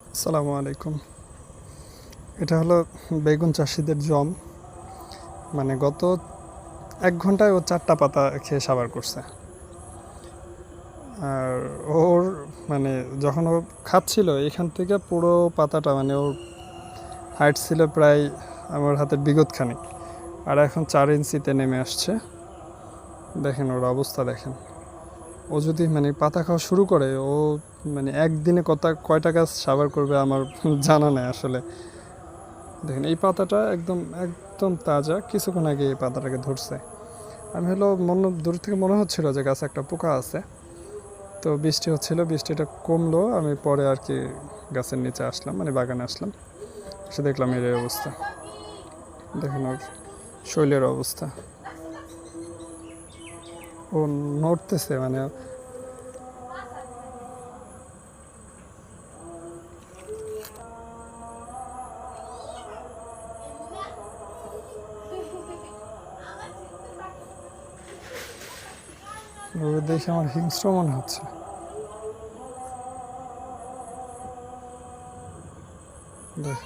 আসসালামু আলাইকুম। এটা হলো বেগুন চাষিদের জম। মানে গত 1 ঘন্টায় ও 4টা পাতা খেয়ে সাবার করছে। আর ওর মানে যখন ও খাচ্ছিল এখান থেকে পুরো পাতাটা মানে ওর হাইট ছিল প্রায় আমার হাতের বিগতখানিক, আর এখন 4 ইঞ্চিতে নেমে আসছে। দেখেন ওর অবস্থা দেখেন। ও যদি মানে পাতা খাওয়া শুরু করে, ও মানে একদিনে কয়টা গাছ সাবার করবে আমার জানা নেই আসলে। দেখেন এই পাতাটা একদম একদম তাজা, কিছুক্ষণ আগে এই পাতাটাকে ধরছে। আমি হলো দূর থেকে মনে হচ্ছিল যে গাছে একটা পোকা আছে। তো বৃষ্টি হচ্ছিল, বৃষ্টিটা কমলো, আমি পরে আর কি গাছের নিচে আসলাম, মানে বাগানে আসলাম, এসে দেখলাম এর এই অবস্থা। দেখেন ওর শরীরের অবস্থা, ও নড়তেছে মানে। ওকে দেখে আমার হিংস্র মনে হচ্ছে। দেখ,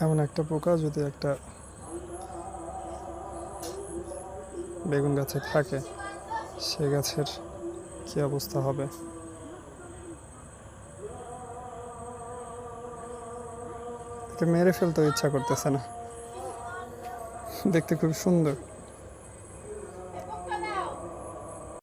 এমন একটা পোকা যদি একটা বেগুন গাছে থাকে, সে গাছের কি অবস্থা হবে। একে মেরে ফেলতেও ইচ্ছা করতেছে না, দেখতে খুব সুন্দর।